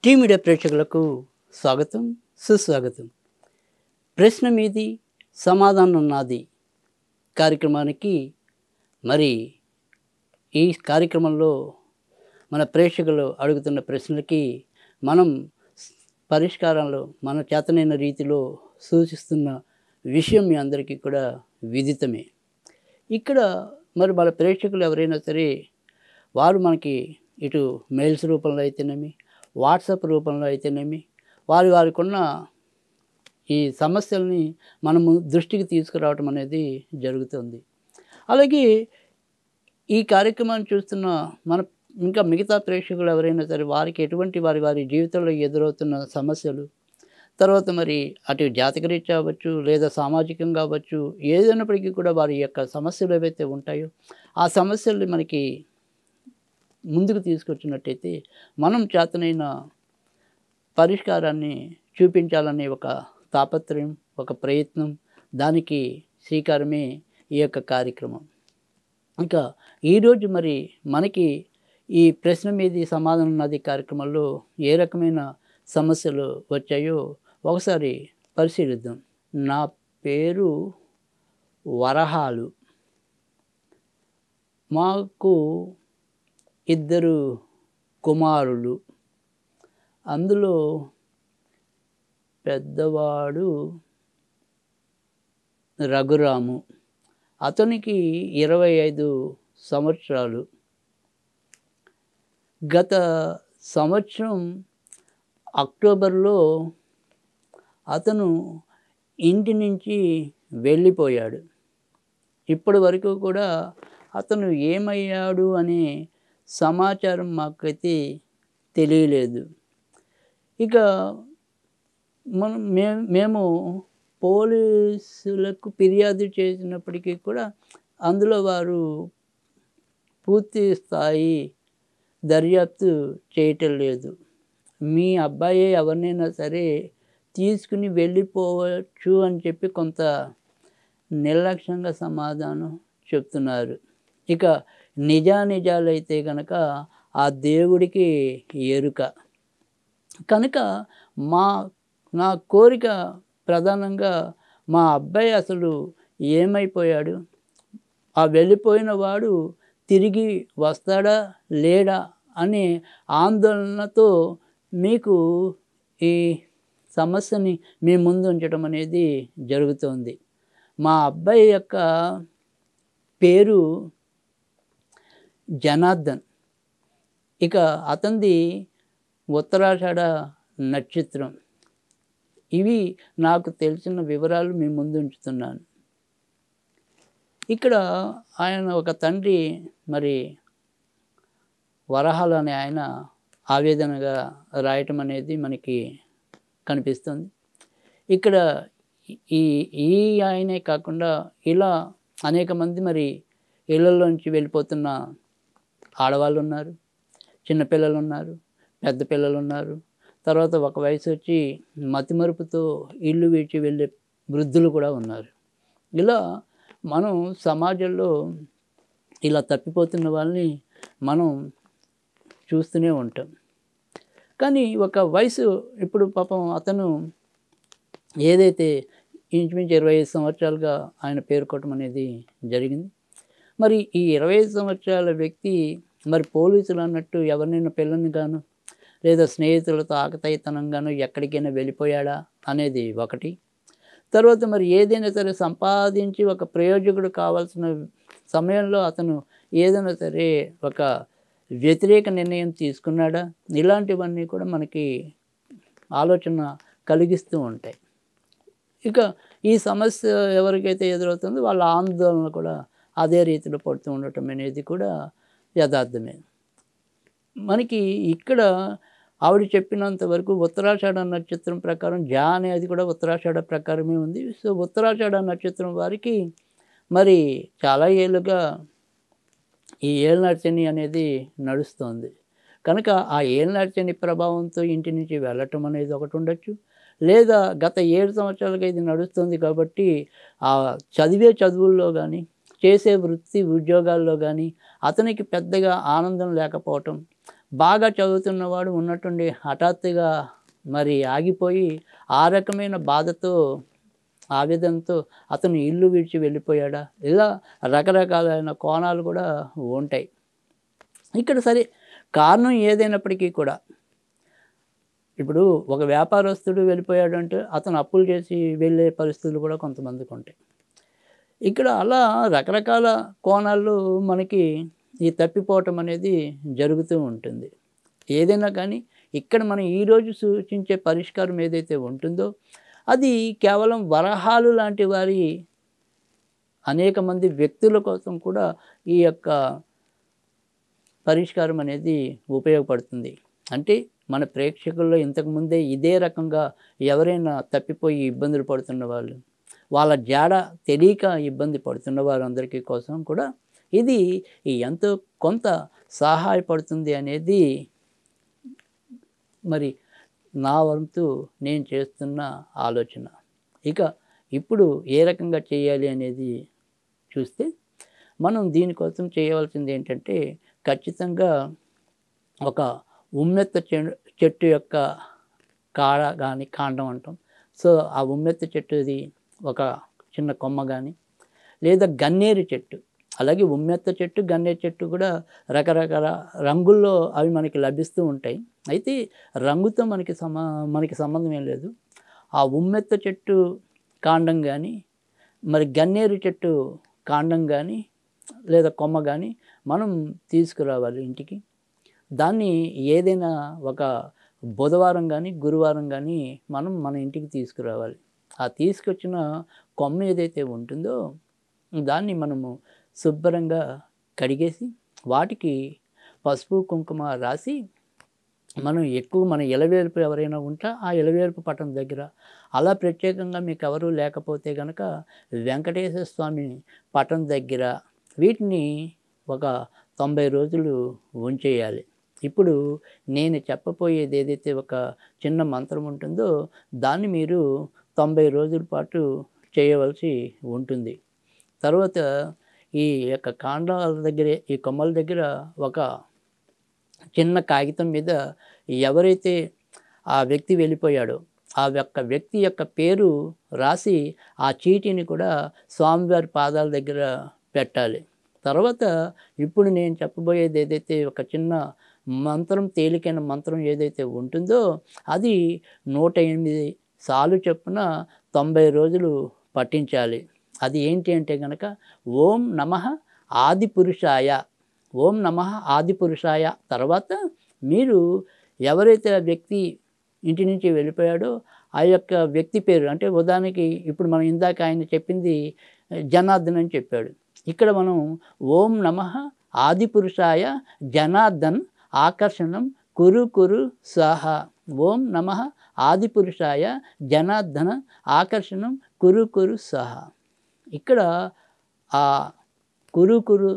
Tea media ప్రేక్షకులకు స్వాగతం, సుస్వాగతం. ప్రశ్న మీది, సమాధానం నాది కార్యక్రమానికి మరి ఈ కార్యక్రమంలో మన ప్రేక్షకులు అడుగుతున్న ప్రశ్నలకి మనం పరిష్కారాలు మన చేతనైన రీతిలో సూచిస్తున్న విషయం మీ అందరికీ కూడా విదితమే. ఇక్కడ మరి మన ప్రేక్షకులు ఎవరైనా సరే వారు మనకి ఇటు మెయిల్స్ రూపంలో అయితేనేమి, వాట్సాప్ రూపంలో అయితేనేమి వారికున్న ఈ సమస్యల్ని మనము దృష్టికి తీసుకురావటం అనేది జరుగుతుంది. అలాగే ఈ కార్యక్రమాన్ని చూస్తున్న మన ఇంకా మిగతా ప్రేక్షకులు ఎవరైనా సరే వారికి ఎటువంటి వారి జీవితంలో ఎదురవుతున్న సమస్యలు, తర్వాత మరి అటు జాతకరీత్యా అవ్వచ్చు లేదా సామాజికంగా అవ్వచ్చు, ఏదైనప్పటికీ కూడా వారి యొక్క సమస్యలు ఏవైతే ఉంటాయో ఆ సమస్యల్ని మనకి ముందుకు తీసుకొచ్చినట్టయితే మనం చేతనైన పరిష్కారాన్ని చూపించాలనే ఒక తాపత్రయం, ఒక ప్రయత్నం, దానికి శ్రీకారమే ఈ యొక్క కార్యక్రమం. ఇంకా ఈరోజు మరి మనకి ఈ ప్రశ్న మీది సమాధానం నాది కార్యక్రమంలో ఏ రకమైన సమస్యలు వచ్చాయో ఒకసారి పరిశీలిద్దాం. నా పేరు వరహాలు. మాకు 2 కుమారులు. అందులో పెద్దవాడు రఘురాము. అతనికి 25 సంవత్సరాలు. గత సంవత్సరం అక్టోబర్లో అతను ఇంటి నుంచి వెళ్ళిపోయాడు. ఇప్పటి వరకు కూడా అతను ఏమయ్యాడు అనే సమాచారం మాకైతే తెలియలేదు. ఇక మేము పోలీసులకు ఫిర్యాదు చేసినప్పటికీ కూడా అందులో వారు పూర్తి స్థాయి దర్యాప్తు చేయటం లేదు. మీ అబ్బాయే ఎవరినైనా సరే తీసుకుని వెళ్ళిపోవచ్చు అని చెప్పి కొంత నిర్లక్ష్యంగా సమాధానం చెప్తున్నారు. ఇక నిజానిజాలైతే కనుక ఆ దేవుడికి ఎరుక. కనుక నా కోరిక ప్రధానంగా మా అబ్బాయి అసలు ఏమైపోయాడు, ఆ వెళ్ళిపోయిన వాడు తిరిగి వస్తాడా లేడా అనే ఆందోళనతో మీకు ఈ సమస్యని మీ ముందు ఉంచడం అనేది జరుగుతుంది. మా అబ్బాయి యొక్క పేరు జనార్దన్. ఇక అతనిది ఉత్తరాషాఢ నక్షత్రం. ఇవి నాకు తెలిసిన వివరాలు మీ ముందు ఉంచుతున్నాను. ఇక్కడ ఆయన ఒక తండ్రి మరి వరహాలు అనే ఆయన ఆవేదనగా రాయటం అనేది మనకి కనిపిస్తుంది. ఇక్కడ ఈ ఆయనే కాకుండా ఇలా అనేక మంది మరి ఇళ్ళల్లోంచి వెళ్ళిపోతున్న ఆడవాళ్ళు ఉన్నారు, చిన్నపిల్లలు ఉన్నారు, పెద్ద పిల్లలు ఉన్నారు. తర్వాత ఒక వయసు వచ్చి మతిమరుపుతో ఇల్లు విడిచి వెళ్ళే వృద్ధులు కూడా ఉన్నారు. ఇలా మనం సమాజంలో ఇలా తప్పిపోతున్న వాళ్ళని మనం చూస్తూనే ఉంటాం. కానీ ఒక వయసు ఇప్పుడు పాపం అతను ఏదైతే ఇంచుమించు 25 సంవత్సరాలుగా ఆయన పేర్కోవటం అనేది జరిగింది. మరి ఈ 25 సంవత్సరాల వ్యక్తి మరి పోలీసులు అన్నట్టు ఎవరినైనా పిల్లని గాను లేదా స్నేహితులతో ఆకతాయితనంగాను ఎక్కడికైనా వెళ్ళిపోయాడా అనేది ఒకటి. తర్వాత మరి ఏదైనా సరే సంపాదించి ఒక ప్రయోజకుడు కావాల్సిన సమయంలో అతను ఏదైనా సరే ఒక వ్యతిరేక నిర్ణయం తీసుకున్నాడా, ఇలాంటివన్నీ కూడా మనకి ఆలోచన కలిగిస్తూ ఉంటాయి. ఇక ఈ సమస్య ఎవరికైతే ఎదురవుతుందో వాళ్ళ ఆందోళన కూడా అదే రీతిలో పడుతూ ఉండటం అనేది కూడా యథార్థమే. మనకి ఇక్కడ ఆవిడ చెప్పినంత వరకు ఉత్తరాషాఢ నక్షత్రం ప్రకారం అనేది కూడా ఉత్తరాషాఢ ప్రకారమే ఉంది. సో ఉత్తరాషాఢ నక్షత్రం వారికి మరి చాలా ఏళ్ళుగా ఈ ఏళ్ళనాటి శని అనేది నడుస్తుంది. కనుక ఆ ఏళ్ళనాటి శని ప్రభావంతో ఇంటి నుంచి వెళ్ళటం అనేది ఒకటి ఉండొచ్చు. లేదా గత 7 సంవత్సరాలుగా ఇది నడుస్తుంది కాబట్టి ఆ చదివే చదువుల్లో కానీ చేసే వృత్తి ఉద్యోగాల్లో కానీ అతనికి పెద్దగా ఆనందం లేకపోవటం, బాగా చదువుతున్నవాడు ఉన్నట్టుండి హఠాత్తుగా మరి ఆగిపోయి ఆ రకమైన బాధతో ఆవేదనతో అతను ఇల్లు విడిచి వెళ్ళిపోయాడా, ఇలా రకరకాలైన కోణాలు కూడా ఉంటాయి. ఇక్కడ సరే కారణం ఏదైనప్పటికీ కూడా ఇప్పుడు ఒక వ్యాపారస్తుడు వెళ్ళిపోయాడు అంటే అతను అప్పులు చేసి వెళ్ళే పరిస్థితులు కూడా కొంతమందికి ఉంటాయి. ఇక్కడ అలా రకరకాల కోణాల్లో మనకి ఈ తప్పిపోవటం అనేది జరుగుతూ ఉంటుంది. ఏదైనా కానీ ఇక్కడ మనం ఈరోజు సూచించే పరిష్కారం ఏదైతే ఉంటుందో అది కేవలం వరహాలు లాంటి వారి అనేక మంది వ్యక్తుల కోసం కూడా ఈ యొక్క పరిష్కారం అనేది ఉపయోగపడుతుంది. అంటే మన ప్రేక్షకుల్లో ఇంతకుముందే ఇదే రకంగా ఎవరైనా తప్పిపోయి ఇబ్బందులు పడుతున్న వాళ్ళు, వాళ్ళ జాడ తెలియక ఇబ్బంది పడుతున్న వారందరికీ కోసం కూడా ఇది ఎంతో కొంత సహాయపడుతుంది అనేది మరి నా వంతు నేను చేస్తున్న ఆలోచన. ఇక ఇప్పుడు ఏ రకంగా చేయాలి అనేది చూస్తే మనం దీనికోసం చేయవలసింది ఏంటంటే ఖచ్చితంగా ఒక ఉమ్మెత్త చెట్టు యొక్క కాడ కానీ కాండం అంటాం. సో ఆ ఉమ్మెత్త చెట్టుది ఒక చిన్న కొమ్మ కానీ లేదా గన్నేరు చెట్టు, అలాగే ఉమ్మెత్త చెట్టు గన్నేరు చెట్టు కూడా రకరకాల రంగుల్లో అవి మనకి లభిస్తూ ఉంటాయి. అయితే రంగుతో మనకి సంబంధం ఏం లేదు. ఆ ఉమ్మెత్త చెట్టు కాండం కానీ మరి గన్నేరు చెట్టు కాండం కానీ లేదా కొమ్మ కానీ మనం తీసుకురావాలి ఇంటికి. దాన్ని ఏదైనా ఒక బుధవారం కానీ గురువారం కానీ మనం మన ఇంటికి తీసుకురావాలి. ఆ తీసుకొచ్చిన కొమ్మ ఏదైతే ఉంటుందో దాన్ని మనము శుభ్రంగా కడిగేసి వాటికి పసుపు కుంకుమ రాసి మనం ఎక్కువ మన ఇలవేల్పు ఎవరైనా ఉంటే ఆ ఇలవేల్పు పటం దగ్గర, అలా ప్రత్యేకంగా మీకు ఎవరు లేకపోతే కనుక వెంకటేశ్వర స్వామి పటం దగ్గర వీటిని ఒక 90 రోజులు ఉంచేయాలి. ఇప్పుడు నేను చెప్పబోయేది ఏదైతే ఒక చిన్న మంత్రం ఉంటుందో దాన్ని మీరు 90 రోజుల పాటు చేయవలసి ఉంటుంది. తర్వాత ఈ యొక్క కాండాల దగ్గర ఈ కొమ్మల దగ్గర ఒక చిన్న కాగితం మీద ఎవరైతే ఆ వ్యక్తి వెళ్ళిపోయాడో ఆ వ్యక్తి యొక్క పేరు రాసి ఆ చీటీని కూడా స్వామివారి పాదాల దగ్గర పెట్టాలి. తర్వాత ఇప్పుడు నేను చెప్పబోయేది ఏదైతే ఒక చిన్న మంత్రం, తేలికైన మంత్రం ఏదైతే ఉంటుందో అది 108 సార్లు చొప్పున 90 రోజులు పఠించాలి. అది ఏంటి అంటే కనుక ఓం నమః ఆదిపురుషాయ, ఓం నమః ఆదిపురుషాయ. తర్వాత మీరు ఎవరైతే ఆ వ్యక్తి ఇంటి నుంచి వెళ్ళిపోయాడో ఆ యొక్క వ్యక్తి పేరు, అంటే ఉదాహరణకి ఇప్పుడు మనం ఇందాక ఆయన చెప్పింది జనార్దన్ అని చెప్పాడు. ఇక్కడ మనం ఓం నమః ఆదిపురుషాయ జనార్దన్ ఆకర్షణం కురు కురు స్వాహ. ఓం నమః ఆదిపురుషాయ జనార్దన ఆకర్షణం కురు కురు స్వాహ. ఇక్కడ ఆ కురు కురు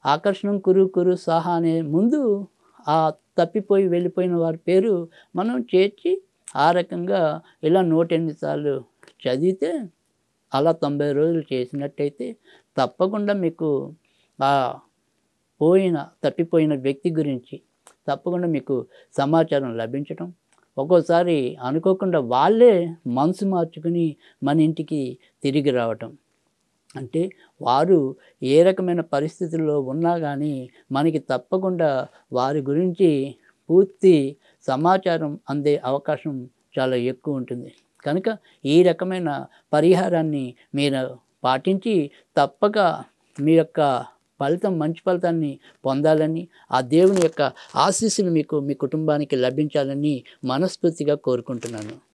ఆకర్షణం కురు కురు స్వాహ అనే ముందు ఆ తప్పిపోయి వెళ్ళిపోయిన వారి పేరు మనం చేర్చి ఆ రకంగా ఇలా 108 సార్లు చదివితే అలా 90 రోజులు చేసినట్టయితే తప్పకుండా మీకు ఆ తప్పిపోయిన వ్యక్తి గురించి తప్పకుండా మీకు సమాచారం లభించటం, ఒక్కోసారి అనుకోకుండా వాళ్ళే మనసు మార్చుకుని మన ఇంటికి తిరిగి రావటం. అంటే వారు ఏ రకమైన పరిస్థితుల్లో ఉన్నా కానీ మనకి తప్పకుండా వారి గురించి పూర్తి సమాచారం అందే అవకాశం చాలా ఎక్కువ ఉంటుంది. కనుక ఈ రకమైన పరిహారాన్ని మీరు పాటించి తప్పక మీ యొక్క మంచి ఫలితాన్ని పొందాలని, ఆ దేవుని యొక్క ఆశీస్సులు మీకు మీ కుటుంబానికి లభించాలని మనస్ఫూర్తిగా కోరుకుంటున్నాను.